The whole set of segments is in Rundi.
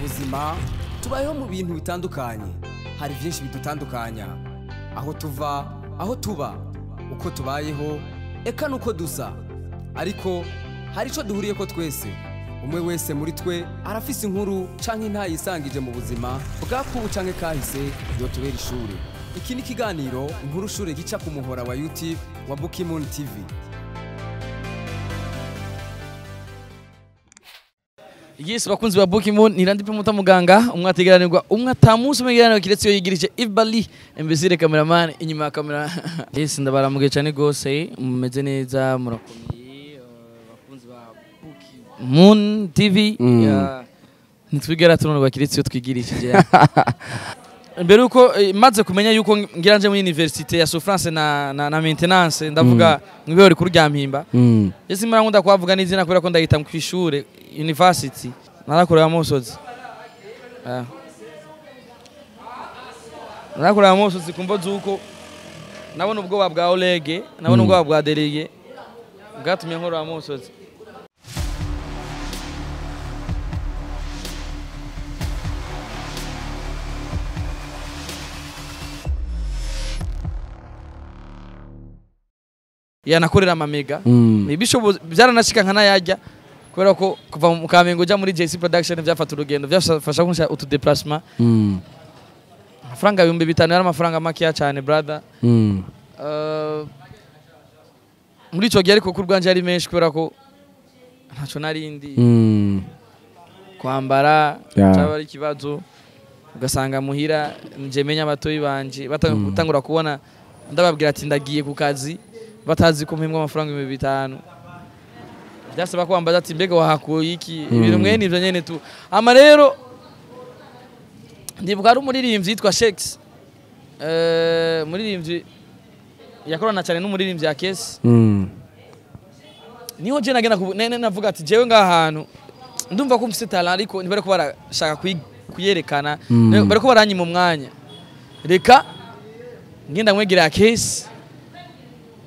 buzima tubayeho mu bintu bitandukanye, hari byinshi bidutandukanya, aho tuva, aho tuba, uko tubayeho, eka nuko dusa, ariko hari ico duhuriye ko twese. Umwe wese muri twe arafise inkuru canke ntayisangije mu buzima bwakubu canke kahise yotubera ishure. Iki ni kiganiro inkuru shure gica ku muhora wa YouTube wa Bukimoon TV. Yes, bakunzi ba Bukimoon nirandipe mutamuganga umwategeranirwa umwatamusi umegeranirwa kiretse yo yigirije Ibali imbesire cameraman inyuma ya kamera. Yes, ndabaramuge cyane gose mumeze neza murakomeye bakunzi ba Bukimoon TV nitwigera tunonwa kiretse yo twigirishije. Mbere uko maze kumenya yuko ngiranje muri university ya Souffrance na maintenance ndavuga mwibe uri kurya mpimba. Yes, imara nkunda kwavuga n'izina kubera ko ndahita mu kwishure university narakorera Musozi. Narakorera Musozi kumboza uko nabona ubwoba bwa Olege, nabona ubwoba bwa Derege bwatumye nkorera Musozi. Yanakorera amamega bishoboza byaranashika nkana yajya kubera ko kuva mu Kamenge uja muri JC Production byafata urugendo byafasha kunsha utu déplacement amafaranga 500 ari amafaranga makiya cyane brother. Muri cyo gihe ariko kurwanje ari menshi kubera ko ntaco narindi kwambara cyaba ari kibazo ugasanga muhira nje menya abatoyi banje batangura kubona ndababwira ati ndagiye ku kazi batazi ko mpimwa amafaranga 500 byasaba ko ambaza ati mbega wahakuye iki ibintu mwene ivyo nyene tu ama rero ndibuka ari umuririmbyi yitwa Shex umuririmbyi yakorana cyane n'umuririmbyi ya Kesi niho je nagena navuga ati jewe ngahantu ndumva ko mfite talent ariko ntibare ko barashaka kuyerekana bare ko baranyima umwanya reka ngenda mwegera ya Kesi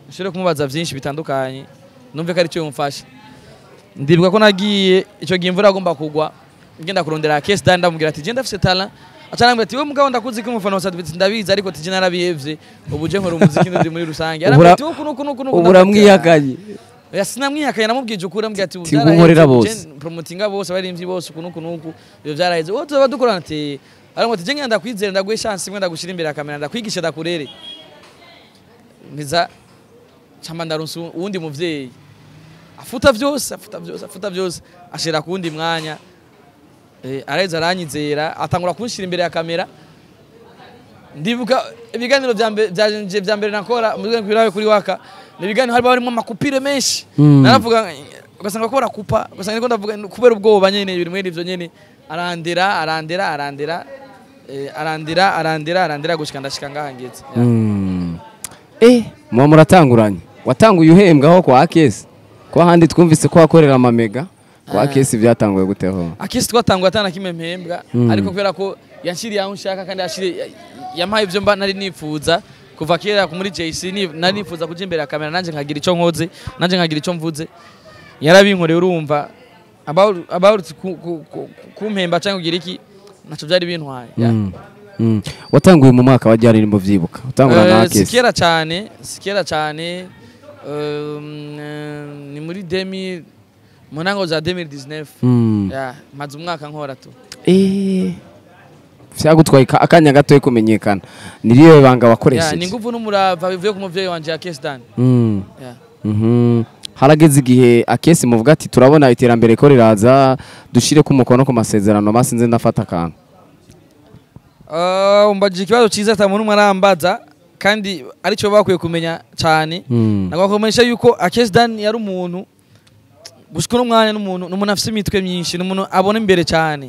nshire kumubaza byinshi bitandukanye numve ko ari cyo yumfasha. Ndibuka ko nagiye ico gimvura agomba kugwa ngenda kurondera Case Dan ndamubwira ati je ndafise talent acanambira ati we mugabo ndakuzi ko umufana wa ndabizi ariko tije narabihevye ubuje nkora umuziki ndi muri rusange arambira ati kuno uburamwihakaye yasinamwihakaye namubwije ukuri ambwira ati udaraheza bose promotinga bose barimvyi bose kuno ibyo byaraheze wowe tuba dukorana ati ariko ati je ngenda kwizera ndaguhe chance imwe ndagushira imbere ya kamera ndakwigisha ndakurere niza chamba ndaronse uwundi muvyeyi afuta byose ashira kundi mwanya areza aranyizera atangura kunshira imbere ya kamera. Ndibuka ibiganiro bya mbere nakora mu rwego rw'irawe kuri waka nibiganiro hari barimo amakupire menshi naravuga ugasanga ko barakupa ugasanga ko ndavuga kubera ubwoba nyene ibintu mwene ivyo nyene arandira gushika ndashika ngahangeze. Mwa muratanguranye watanguye uhembwaho kwa Akesi ko handi twumvise ko akorera amamega kwa Akesi byatanguye guteho Akesi twatanguye atana kimwe mpembwa ariko kubera ko yanshiriye aho nshaka kandi yashiriye yampaye ivyo mba nari nifuza kuva kera muri JC nari nifuza kuja imbere ya kamera nanje nkagira ico nkoze nanje nkagira ico mvuze yarabinkoreye urumva about kumpemba cyangwa kugira iki naco byari bintwaye. Watanguye mu mwaka wa ryari nimbo vyibuka utangura na Akesi sikera cyane ni muri munango za 2019 maze umwaka nkora tu vyagutwaye akanya gato yo kumenyekana niriyo banga wakoresheje ni nguvu n'umurava bivuye ku muvyeyi wanje Akesi Dan. Harageze igihe Akesi muvuga ati turabona iterambere ko riraza dushire ku mukono ku masezerano masinze ndafata kantu umbajije ikibazo ciza tamuntu mwarambaza kandi arico bakwiye kumenya cyane nagakomenyesha yuko Akesi Dan yari umuntu gushikora umwanya n'umuntu afise imitwe myinshi n'umuntu abona imbere cyane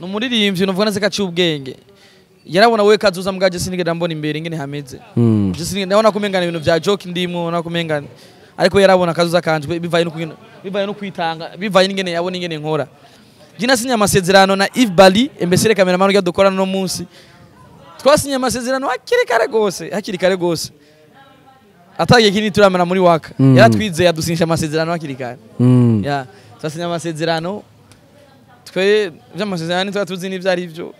n'umuririmbyi nuvuga nase kaci ubwenge yarabona we kazuza mugaje sinigera mbona imbere ngene hameze ndabona kumengana ibintu vya joke ndimo nakumengana ariko yarabona kazuza kanje bivaye no kwitanga bivaye n'ingene yabona ingene nkora jina sinya amasezerano na Ibali embesere cameraman ujya dukorana no munsi twasinya amasezerano hakiri kare gose atagiye kini turamana muri waka yaratwize yadusinyisha amasezerano hakiri kare twasinya amasezerano twe by'amasezerano tuba tuzi n'ibyo ari byo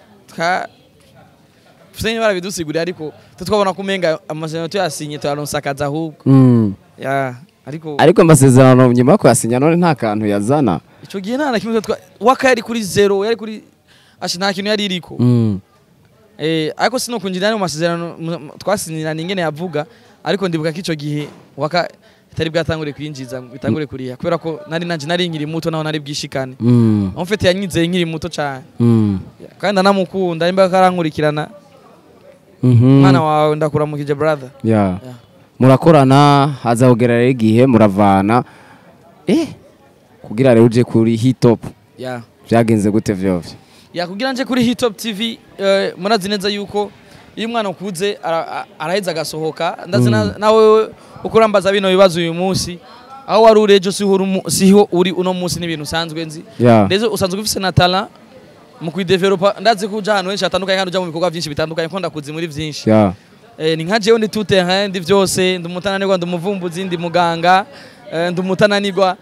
Fuseni barabidusiguriye ariko twabona ko umenga amasezerano tuyasinye turaronsakaza ahubwo ya ariko amasezerano nyuma yo kuyasinya none nta kantu yazana ico gihe nta na kimwe waka yari kuri 0 yari kuri nta kintu yari iriko ariko sino kunjira mu masezerano twasinyirana ingene yavuga ariko ndibuka ko ico gihe waka itari bwatangure kwinjiza bitangure kuriya kubera ko nari nkiri muto naho nari bwishikane mfite yanyizeye nkiri muto cyane kandi namukunda imba karankurikirana mwana wawe ndakuramukije brother murakorana haza kugera igihe muravana kugira rero uje kuri Hit Top byagenze gute vyovyo kugira nje kuri Hit Top TV murazi neza yuko iyo umwana ukuze araheza agasohoka ndazi nawe ukurambaza bino bibazo uyu munsi aho wari urejo siho uri uno munsi n'ibintu usanzwe nzi rero usanzwe ufise na talent mu kwidevelopa ndazi kuja hano henshi hatandukanye kandi uja mu bikorwa byinshi bitandukanye ko ndakuzi muri byinshi ni nka jewe ndi tout terrain ndi byose ndi umutananirwa ndi umuvumbuzi ndi muganga ndi umutananirwa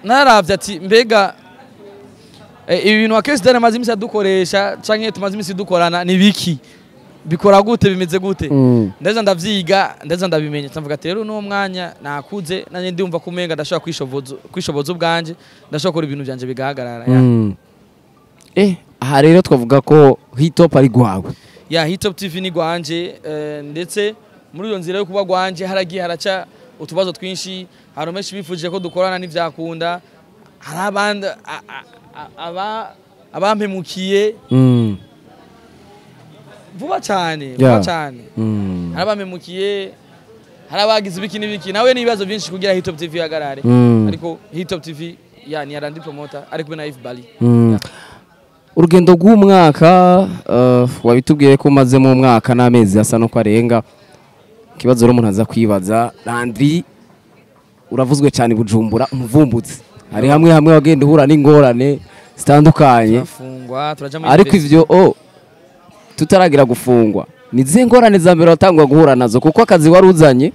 naravye ati mbega ibintu akesi dare mazi imisi dukoresha canke tumaze imisi dukorana ni biki bikora gute bimeze gute ndeza ndavyiga ndeza ndabimenya tamvuga ati rero no mwanya nakuze nanye ndumva kumenga ndashaka kwishoboza ubwanje ndashaka gukora ibintu byanje bigahagarara aha rero twavuga ko Hit Top ari gwawe Hit Top TV ni gwanje ndetse muri iyo nzira yo kuba gwanje haragiye haraca utubazo twinshi haromeshi bifuje ko dukorana n'ivyakunda harabandi abampemukiye vuba cyane harabampemukiye harabagize ibiki n'ibiki nawe n'ibibazo byinshi kugira Hit Top TV yagarare ariko Hit Top TV ni arandi promoter ariko na If Bali urugendo rw'umwaka wabitubwiye ko umaze mu mwaka n'amezi asa no kwarenga kibazo rero umuntu aza kwibaza Landry uravuzwe cyane Bujumbura umuvumbuzi hari hamwe wagenda uhura n'ingorane zitandukanye ariko ivyo tutaragira gufungwa ni zihe ngorane za mbere watangwa guhura nazo kuko akazi waruzanye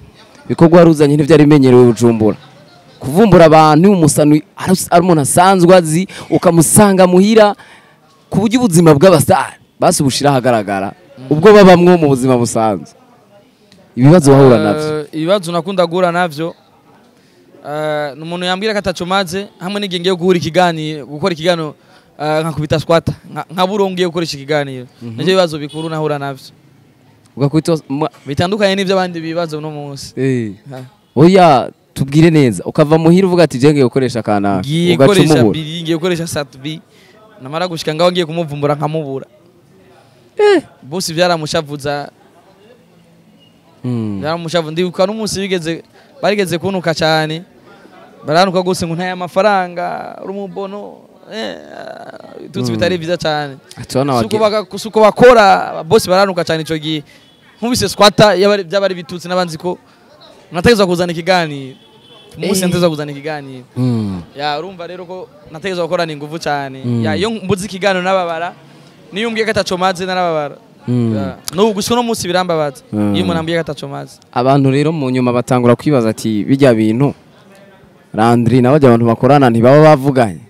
bikorwa waruzanye ntivyari bimenyerewe Bujumbura kuvumbura abantu umusanu ari umuntu asanzwe azi ukamusanga muhira ku buryo ubuzima bw'abastar basi bushira hagaragara ubwo babamwe mu buzima busanzwe ibibazo wahura navyo ibibazo nakunda guhura navyo umuntu yambwira ko atacomaze hamwe n'igenge yo gukora ikiganiro nkakubita squat nkaburongiye gukoresha ikiganiro nje bibazo bikuru nahura navyo ugakwita bitandukanye n'ivyo abandi bibazo no munsi oya tubwire neza ukava muhira uvuga ati jenge gukoresha kana ugacumubura ngiye gukoresha satbi namara gushika ngaho ngiye kumuvumbura nkamubura bosi byaramushavuza byaramushavuza ndibuka n'umunsi barigeze kunuka cyane baranuka gose ngo ntaya amafaranga urumubono tutsi bitari byiza cyane suko bakora bosi baranuka cyane ico gihe nkubise squatter byabari bitutsi nabanzi ko nategeza kuzana ikiganiro umunsi nteza kuzana ikiganiro urumva rero ko nategeza gukora ni nguvu cyane iyo mbuzi ikiganiro nababara niyo umbwiye katacomaze narababara no gushika no munsi birambabaza iyo umuntu ambiye katacomaze abantu rero mu nyuma batangura kwibaza ati bijya bintu Landry nabajya abantu bakorana ntibaba bavuganye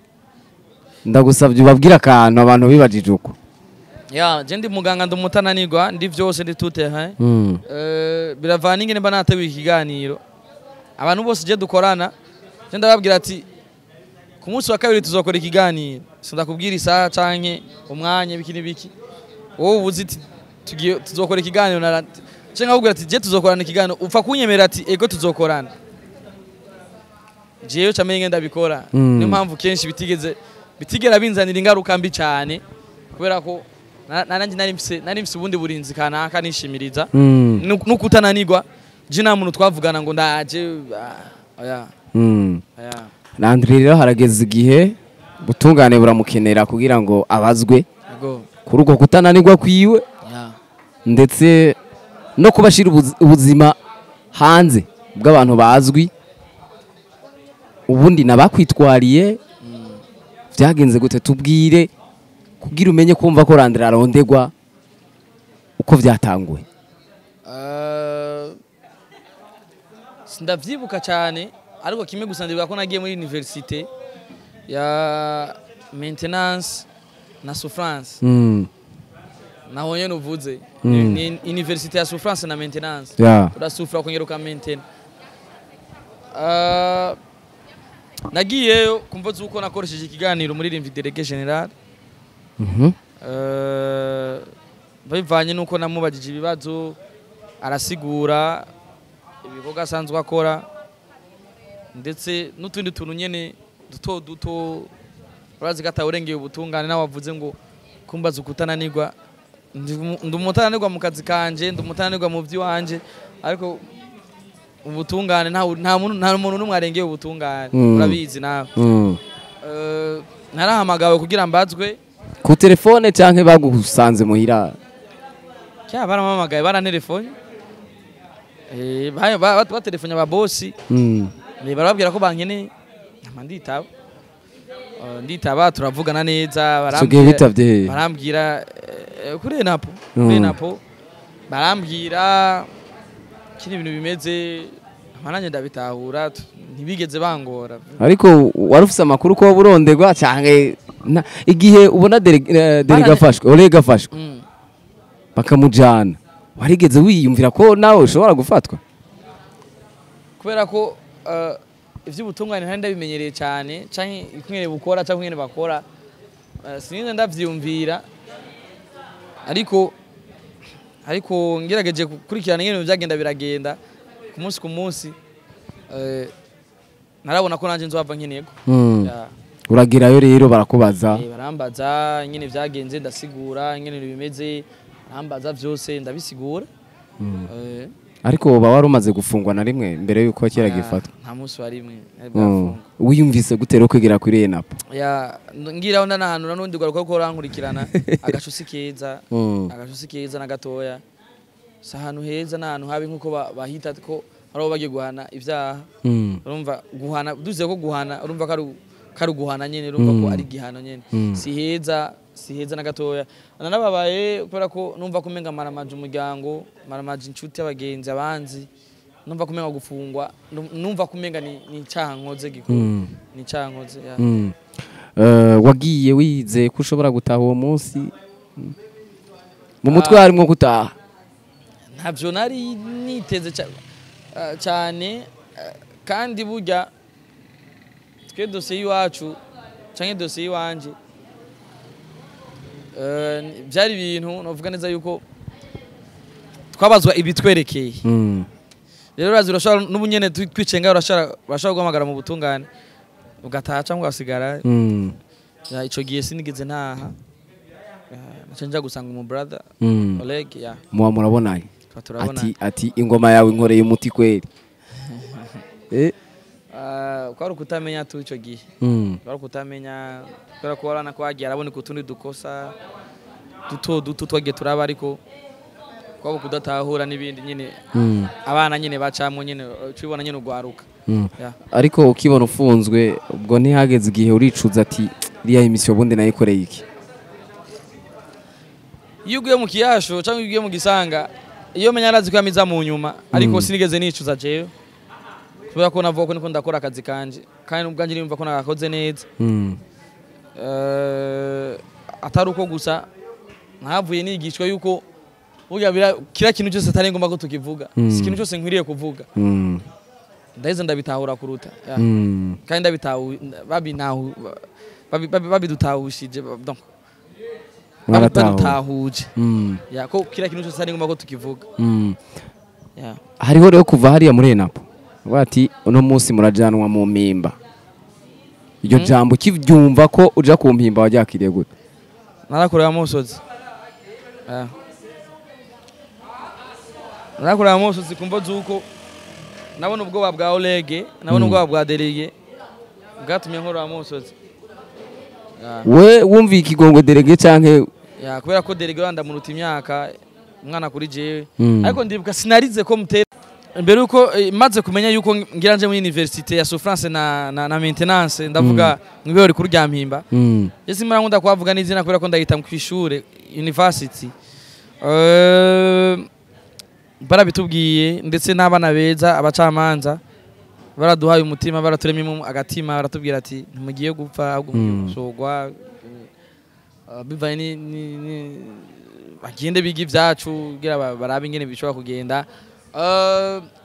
ndagusabye ubabwira akantu abantu bibajije uko je ndi muganga ndi umutananirwa ndi vyose ndi tout terrain biravana ingene mba nateguye ikiganiro abantu bose je dukorana je ndababwira ati ku munsi wa kabiri tuzokora ikiganiro sindakubwira isaha canke umwanya biki n'ibiki wowe ubuzi tuzokora ikiganiro je nkabwira ati je tuzokorana ikiganiro upfa kunyemera ati ego tuzokorana jeyo cyamenye ngenda bikora niyo mpamvu kenshi bitigera binzanira ingaruka mbi cyane kubera ko nanjye nari mfise ubundi burinzi kanaka nishimiriza nukutananirwa je nta muntu twavugana ngo ndaje Landry rero harageze igihe butungane buramukenera kugira ngo abazwe kuri uko kutananirwa kwiwe ndetse no kubashira ubuzima hanze bw'abantu bazwi ubundi nabakwitwariye byagenze gute tubwire kugira umenye kumva ko Landry arondegwa uko byatanguye sindavyibuka cyane ariko kimwe gusa ndibuka ko nagiye muri universite ya maintenance na souffrance naho nyene uvuze ni université ya souffrance na maintenance urasufra ukongera ukamaintain nagiyeyo kumva zuko nakoresheje ikiganiro muri Rimvi Délégué Général bivanye nuko namubajije ibibazo arasigura ibikorwa asanzwe akora ndetse n'utundi tuntu nyene duto urazi gatawurengeye ubutungane nawavuze ngo kumbaza ukutananirwa ndumutananirwa mu kazi kanje ndumutananirwa mu vy'iwanje ariko ubutungane nta muntu numwe arengeye ubutungane urabizi nawe narahamagawe kugira mbazwe ku telefone canke bagusanze muhira kya baramamagaye barantelefone batelefone aba bosi barababwira ko bankene nditaba turavugana neza barambwira kuri Enapo barambwira kiri ibintu bimeze amananye ndabitahura ntibigeze bangora ariko warufise amakuru ko burondegwa canke igihe ubona Oleg afashwe bakamujana warigeze wiyumvira ko nawe ushobora gufatwa kubera ko ivy'ubutungane ntari ndabimenyereye cyane canke ikwere bukora canke nyene bakora sininde ndavyumvira ariko ngerageje kurikirana nyene byagenda biragenda ku munsi narabona ko nanje nzova nkeneko uragirayo rero barakubaza barambaza nyene vyagenze ndasigura nyene bimeze barambaza vyose ndabisigura ariko baba warumaze gufungwa na rimwe mbere yuko kera gifatwa nta munsi wa rimwe wiyumvise gutera kwegera kuri Enapo ngiraho ndanahanura n'undi garuka ko rankurikirana agashusi keza na gatoya sahantu heza n'ahantu habi nkuko bahita ko ari bagiye guhana ivyaha urumva guhana duze ko guhana urumva karu guhana nyene urumva ko ari gihano nyene si heza na gatoya nanababaye kubera ko numva kumenga maramaje umuryango maramaje inshuti y'abagenzi abanzi numva kumenga gufungwa numva kumenga ni cyankoze gikuru ni cyankoze wagiye wize ko ushobora gutaha uwo munsi mu mutwe harimo gutaha ntabyo nari niteze cyane kandi burya twe dosiye y'iwacu canke dosiye yiwanje byari ibintu novuga neza yuko twabazwa ibitwerekeye rero urazi urashobora n'ubunyene twicenga urashobora guhamagara mu butungane ugataha cyangwa ugasigara ico gihe sinigeze ntaha nacanja gusanga umu brother Oleg muwa murabonanye ati ingoma yawe inkoreye umuti kweri kwari kutamenya tu ico gihe kwari kutamenya kubera ko warana kwagiye araboneka utundi dukosa duto twagiye turaba ariko kwabo kudatahura n'ibindi nyine abana nyine bacamwe nyine cibona nyine ugwaruka ariko ukibona ufunzwe ubwo ntihageze igihe uricuza ati riya emission bundi nayikoreye iki iyo ugiye mu kiyasho cyangwa ugiye mu gisanga iyo menya arazi ko yamiza mu nyuma ariko sinigeze nicuza jewe kubera ko navuga ko niko ndakora akazi kanje kandi ubwanje nimva ko nagakoze neza atari uko gusa ntavuye nigishwa yuko burya kira kintu cyose atari ngomba ko tukivuga si kintu cyose nkwiriye kuvuga ndaheze ndabitahura kuruta kandi ndabitahu babidutahushije donc badutahuje ko kira kintu cyose atari ngomba ko tukivuga hariho rero kuva hariya muri Enapo bati uno munsi murajanwa mu mpimba iryo jambo kivyumva ko uja ku mpimba wajakiriye gute narakorera musozi narakorera musozi kumva zuko nabona ubwoba bwa Oleg nabona ubwoba bwa Délégué bwatumye nkorera musozi we wumva ikigongwe Délégué canke kubera ko Délégué wandamuruta imyaka umwana kuri jewe ariko ndibuka sinarize ko mutera mbere uko maze kumenya yuko ngiranje muri université ya souffrance na maintenance ndavuga mwibe rikuru rya mpimba yesi mara nkunda kwavuga n'izina kubera ko ndahita mu kwishure university barabitubwiye ndetse n'abana beza abacamanza baraduhaye umutima baraturemyemo agatima baratubwira ati ntimugiye gupfa ahubwo mugiye gushogwa bivanye ni bagende biga ivyacu kugira barabe ingene bishobora kugenda.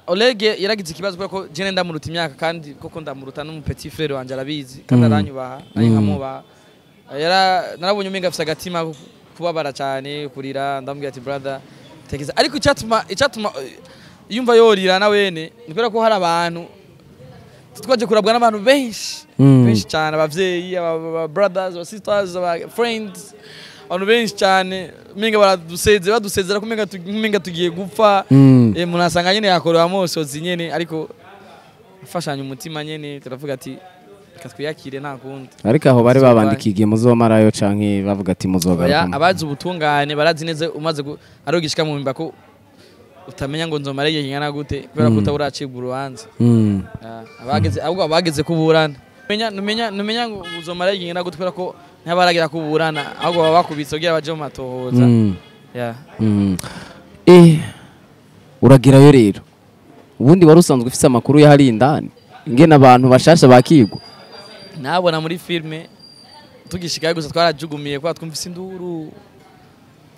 Oleg yaragize ikibazo kuko jene ndamuruta imyaka kandi koko ndamuruta no mu petit frère wanje arabizi kandi aranyubaha ari nkamuba narabonye umenga afise agatima kubabara cyane kurira ndamubwira ati brother tekeza ariko icyatuma yumva yorira na wene nikora ko hari abantu twaje kurabwa n'abantu benshi cyane abavyeyi aba brothers aba sisters aba friends abantu benshi cyane minga badusezera kumenga tugiye gupfa munasanga nyene yakorewa amosozi nyene ariko afashanya umutima nyene turavuga ati katwiyakire nta kundi ariko aho bari babandikiye muzomarayo canke bavuga ati muzogaruka abazi ubutungane barazi neza umaze arogishika mu mimba ko utamenya ngo nzomare igihe kingana gute kubera ko utaburaciga urubanza abageze kuburana numenya ngo uzomara igihe kingana gute kubera ko ntibaragira kuburana ahubwo baba bakubitse kugira baje mu matohoza uragirayo rero ubundi wari usanzwe ufite amakuru y'ahari indani ingene abantu bashasha bakigwa nabona muri filme tugishikaye gusa twarajugumiye kwa twumvise induru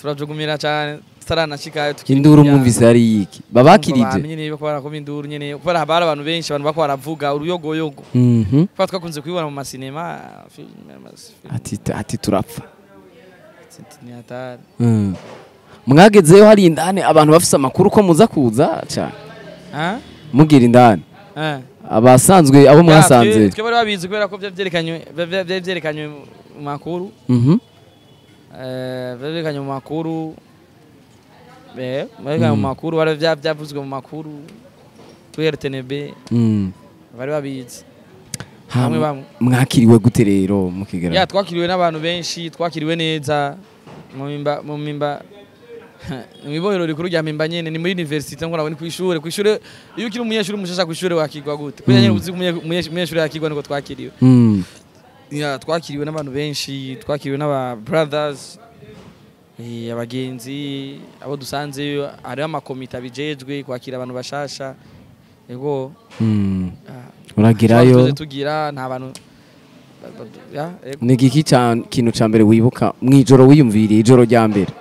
turajugumira cyane tutaranashikaye induru mwumvise ari yiki babakirije nyine bako barakoma induru nyine kubera habara abantu benshi abantu bako baravuga uruyogoyogo kwa twakunze kwibona mu masinema ati turapfa ni hatari mwagezeyo hari indani abantu bafise amakuru ko muza kuza cyane mugira indani abasanzwe abo mwasanze twe bari babizi kubera ko byerekanywe mu makuru byerekanywe mu makuru byerekanywe mu makuru bari byavuzwe mu makuru kuri RTNB bari babizi bamwe mwakiriwe gute rero mukigera twakiriwe n'abantu benshi twakiriwe neza mu mimba Mwibohero rikuru rya Mpimba nyene ni muri university ngo nabone kw'ishure iyo ukiri umunyeshuri umushasha kw'ishure wakigwa gute kuko nyene uzi umunyeshuri yakigwa niko twakiriwe twakiriwe n'abantu benshi twakiriwe n'aba brothers abagenzi abo dusanze ari amakomite abijejwe kwakira abantu bashasha yego uragirayo tugira nta bantu ni giki kintu ca mbere wibuka mwijoro wiyumviriye ijoro rya mbere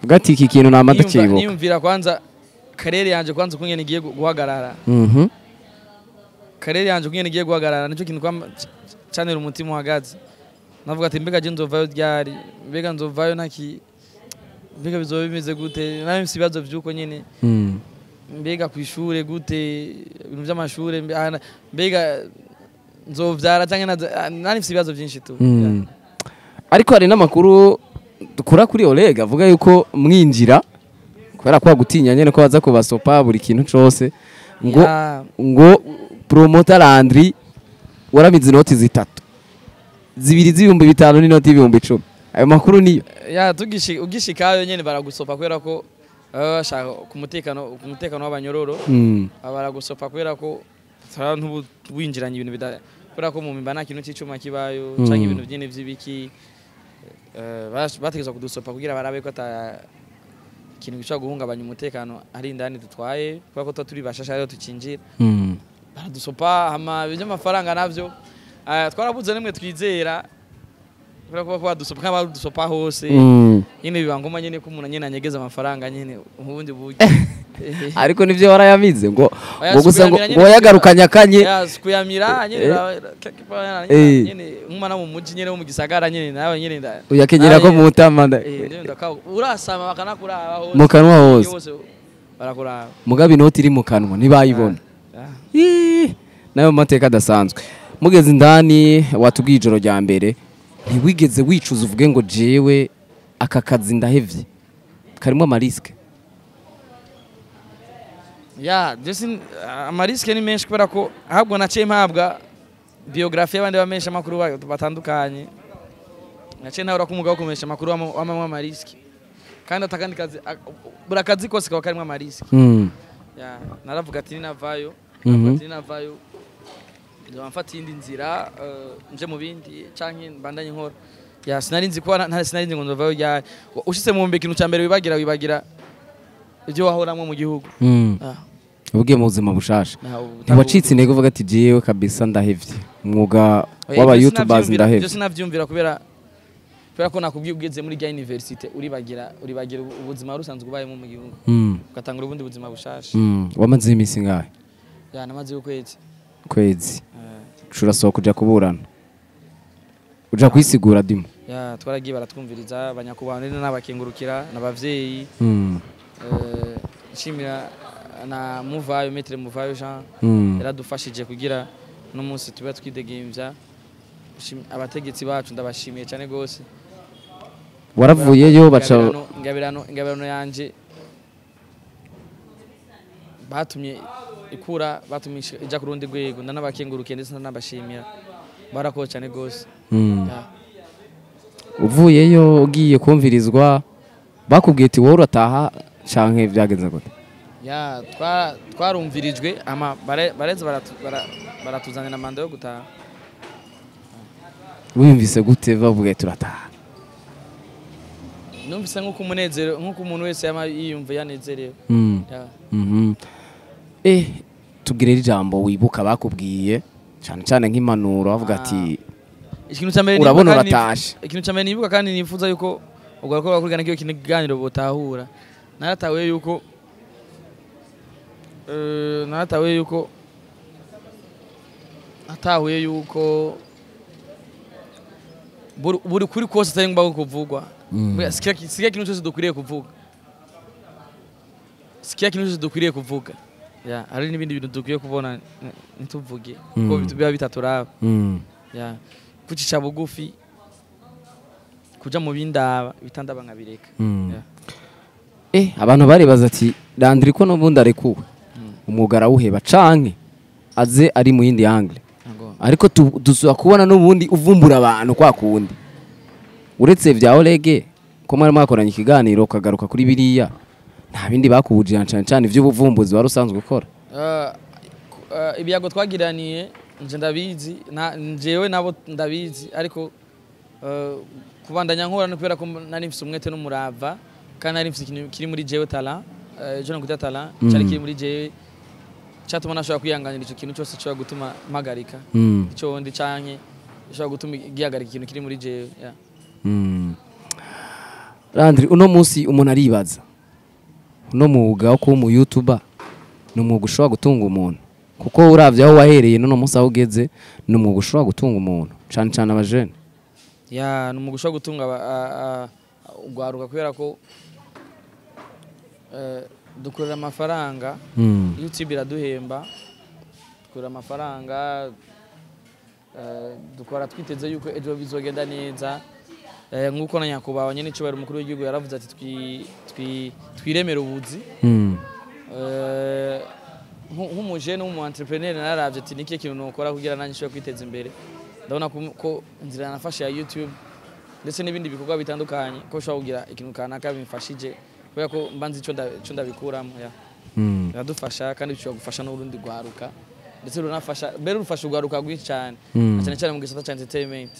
Gati iki kintu namada kibo. Niyumvira kwanza karere yanje kwanza kungene giye guhagarara. Karere yanje kungene giye guhagarara nico kintu kwa channel umutima uhagaze. Navuga ati mbega je nzovayo ryari, mbega nzovayo naki mbega bizoba bimeze gute, nawe msibazo vyuko nyene. Mbega kwishure gute, ibintu by'amashure mbega nzovyara canke nani msibazo byinshi tu. Ariko hari namakuru dukura kuri Oleg avuga yuko mwinjira kubera kwa gutinya nyene ko baza kubasopa buri kintu cyose ngo promoter Landry waramize inoti zitatu zibiri z'ibihumbi 5 n'inoti y'ibihumbi 10 ayo makuru niyo ugishikayo nyene baragusopa kubera ko bashaka kumutekano w'abanyororo baragusopa kubera ko winjiranye ibintu kubera ko mu mimba nta kintu cy'icuma kibayo canke ibintu byene vy'ibiki bategeza kudusopa kugira barabe ko ata kintu gishobora guhungabanya umutekano ari indani dutwaye kubera ko turi bashasha rero tucinjira baradusopa hama by'amafaranga navyo twarabuze nemwe twizera kubera ko badusopa kandi badusopa hose nyine bibangoma nyine ko umuntu nyene anyegeza amafaranga nyene ubundi buryo ariko nivyo warayamize ngo gusa ngo yagarukanya kanye kuyamira nyene umwana mu muji nyene mu gisagara nyene nawe nyene uyakenyera ko mu utamanda urasama bakanakuraba hose mu kanwa hose barakuraba mugabe inoti iri mu kanwa nibayibona nayo mateka adasanzwe mugeze indani watubwiye ijoro rya mbere ntiwigeze wicuza uvuge ngo jewe aka kazi ndahevye karimo amariske amariske ni menshi kubera ko ahubwo naciye mpabwa biography y'abandi bamesha makuru batandukanye naciye nawe urakumugabo kumesha makuru w'amamwe amariske kandi atakandi kazi burakazi kose kaba karimo amariske naravuga ati ninavayo nzamfata indi nzira nje mu bindi canke mbandanye nkora sinarinzi ko sinarinzi ngo nzovayo ushitse mu mbeki kintu cya mbere wibagira ibyo wahoramwe mu gihugu ubugiye mu buzima bushasha Ntawe ntiwacitse intege uvuga ati jewe kabisa ndahevye umwuga w'aba youtubers ndahevye sinavyumvira kubera ko nakubwiye ugeze muri rya university uribagira ubuzima rusanzwe ubayemo mu gihugu ugatanga ubundi buzima bushasha wamaze imisi ngahe ya namaze kwezi urasohoka kuja kuburana uja kwisigura dimo ya twaragiye baratwumviriza abanyakubahwa n'abakengurukira n'abavyeyi nshimira na Muvayo Maître Muvayo Jean yaradufashije kugira no munsi tuba twidegemvya abategetsi bacu ndabashimiye cyane gose waravuyeyo baca ingabirano yanje batumye ija ku rundi rwego ndanabakengurukiye ndetse ndanabashimira barakoze cyane gose uvuyeyo ugiye kumvirizwa bakubwiye ati wowe urataha canke byagenze gute ya twarumvirijwe ama bareze baratuzanira manda yo gutaha wiyumvise gute bavuga turataha numvise nk'uko umunezero nk'uko umuntu wese yama yiyumva yanezerewe tubwire ijambo wibuka bakubwiye cyane cyane nk'impanuro bavuga ati urabona uratashe ikintu cyambere nibuka kandi nifuza yuko ubwo ko bakurigana kiyo kiganiro botahura naratawe yuko atahuye yuko buri kuri kose atari kuvugwa sikia kintu cyose dukwiriye kuvuga ya hari n'ibindi bintu dukwiye kubona ntituvuge kuko biba bitaturaba ya kucisha bugufi kuja mu bindaba bitandaba nkabireka abantu baribaza ati Landry ko n'ubundi arekuwe umwuga arawuheba canke aze ari mu yindi angle ariko dusubira kubona n'ubundi uvumbura abantu kwa kundi uretse vya Olege ko mwari mwakoranye ikiganiro ukagaruka kuri biriya nta bindi bakubujije cyane cyane ivy'ubuvumbuzi wari usanzwe ukora ibiyago twagiraniye nje ndabizi njewe nabo ndabizi ariko kubandanya nkora no kubera ko nari mfise umwete n'umurava kandi nari mfise ikintu kiri muri jewe talent je no kuta talent cyari kiri muri jewe cyatuma nashobora kwihanganira ico kintu cyose cyo gutuma magarika ico ndi canke cyo gutuma gihagarika ikintu kiri muri jewe ya Landry uno munsi umuntu aribaza uno mwuga wo kuba mu YouTuber ni umwuga ushobora gutunga umuntu kuko uravye aho wahereye none munsi aho ugeze ni umwuga ushobora gutunga umuntu cyane cyane abajene ya ni umwuga ushobora gutunga ugwaruka kubera ko dukorera amafaranga YouTube iraduhemba dukorera amafaranga dukora twiteze yuko ejo bizogenda neza nk'uko na nyakubahwa nyene cyo bari umukuru w'igihugu yaravuze ati twiremera ubuzi nk'umujene n'umu entrepreneur naravye ati niki kintu nokora kugira nanye nshobora kwiteza imbere ndabona ko inzira nafashe ya YouTube ndetse n'ibindi bikorwa bitandukanye ko ushobora kugira ikintu kanaka bimfashije kubera ko mbanzi ico ndabikuramo ya biradufasha kandi bishobora gufasha n'urundi gwaruka ndetse runafasha mbere rufasha ugwaruka gwinshi cyane cyane cyane mu gisata cya entertainment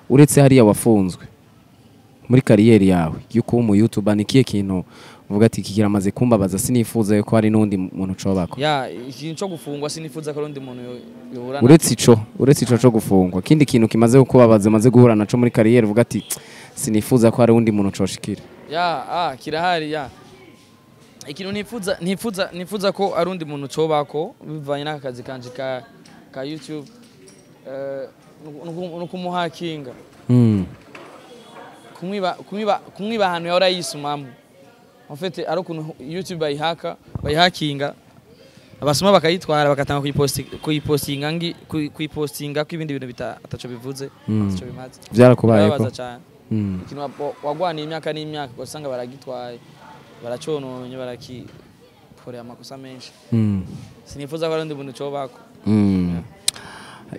uretse hariya wafunzwe muri kariyeri yawe yuko mu YouTuber nikiye kintu uvuga ati kiramaze kumbabaza sinifuza yuko hari n'undi muntu cobako ikintu cyo gufungwa sinifuza ko n'undi muntu yohura uretse ico cyo gufungwa kindi kintu kimaze kubabaza maze guhura naco muri kariyeri uvuga ati sinifuza ko hari undi muntu coshikira kirahari ikintu nifuza ko ari undi muntu cobako bivanye n'akazi kanje ka YouTube nukumuhakinga kumwiba ahantu yahora yisumamo enfete ari ukuntu YouTube bayihakinga abasoma bakayitwara bakatanga kuyipostinga ko ibindi bintu ataco bivuze ataco bimaze byarakubayeko ikintu wagwaniye imyaka n'imyaka ugasanga baragitwaye baracononye barakikorera amakosa menshi sinifuza ko ari undi muntu cobako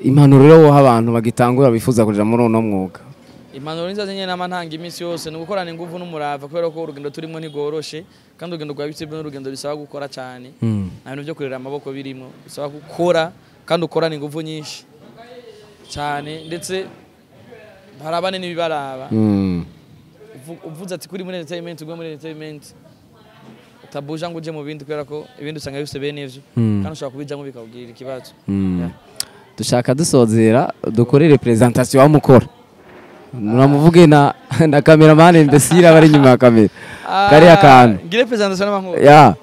impanuro rero woha abantu bagitangura bifuza kuja muri uno mwuga impanuro nizo zenye n'amantanga iminsi yose no gukorana ingufu n'umurava kubera ko urugendo turimo ntigoroshe kandi urugendo rwa bitse n'urugendo bisaba gukora cyane nta bintu byo kurera amaboko birimo bisaba gukora kandi ukorana ingufu nyinshi cyane ndetse barabane nibibaraba uvuze ati kuri muri entertainment ugwe muri entertainment utabuja ngo uje mu bindi kubera ko ibindi usanga bifite bene ivyo kandi ushobora kubijamo bikakugirira ikibazo. dushaka dusozera dukorere presentation wa mukora nuramuvuge na cameraman imbesira bari nyuma ya kamera kari akantu ngire presentation n'abantu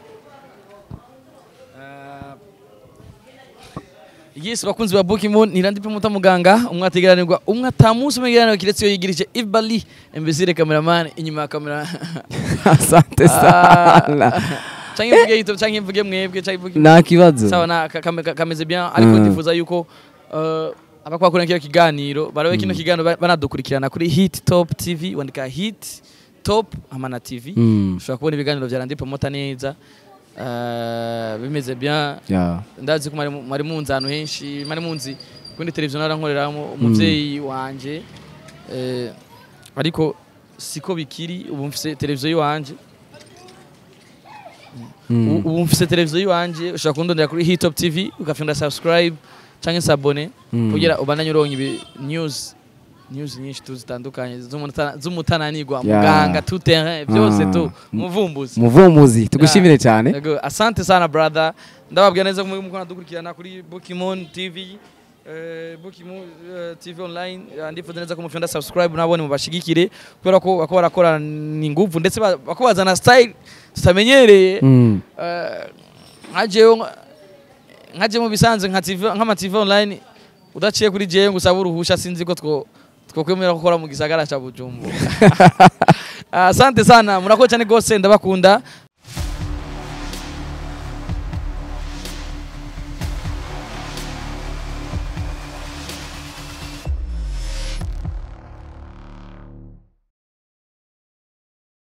Yes, bakunzi ba Bukimon nirandipe muta muganga umwe ategeranirwa umwe atamusi umegeranirwa kiretse yo yigirije Ibali imbesire cameraman inyuma ya kamera. Asante sana. Changi mvuge YouTube changi mvuge mwebwe changi mvuge. Nta kibazo. Sawa na kameze bien ariko ndifuza yuko abakora kino kiganiro barabe kino kiganiro banadukurikirana kuri Hit Top TV wandika Hit Top Amana TV. Ushobora kubona ibiganiro bya Randipe Mota neza. Bimeze bien. Ndazi ko mari munzi ahantu henshi mari munzi kundi televiziyo narankoreramo umuvyeyi wanje ariko siko bikiri ubu mfise televiziyo yanje ubu mfise televiziyo yanje ushaka kundondera kuri Hit Top TV ukafunda subscribe canke s'abonner kugira ubandanye uronka ibi news nyinshi tuzitandukanye z'umutananirwa muganga tout terrain byose tu muvumbuzi tugushimire cyane asante sana brother ndababwira neza ko mukona dukurikirana kuri Bukimon TV Bukimon TV online ndifuza neza ko mufunda subscribe nabone mubashigikire kubera ko bako barakora ni nguvu ndetse bako bazana style tutamenyereye nkaje mu bisanzwe nka TV online udaciye kuri jewe ngusaba uruhusha sinzi ko twokwemera gukora mu gisagara cha Bujumbura. Asante sana murakoze cyane gose ndabakunda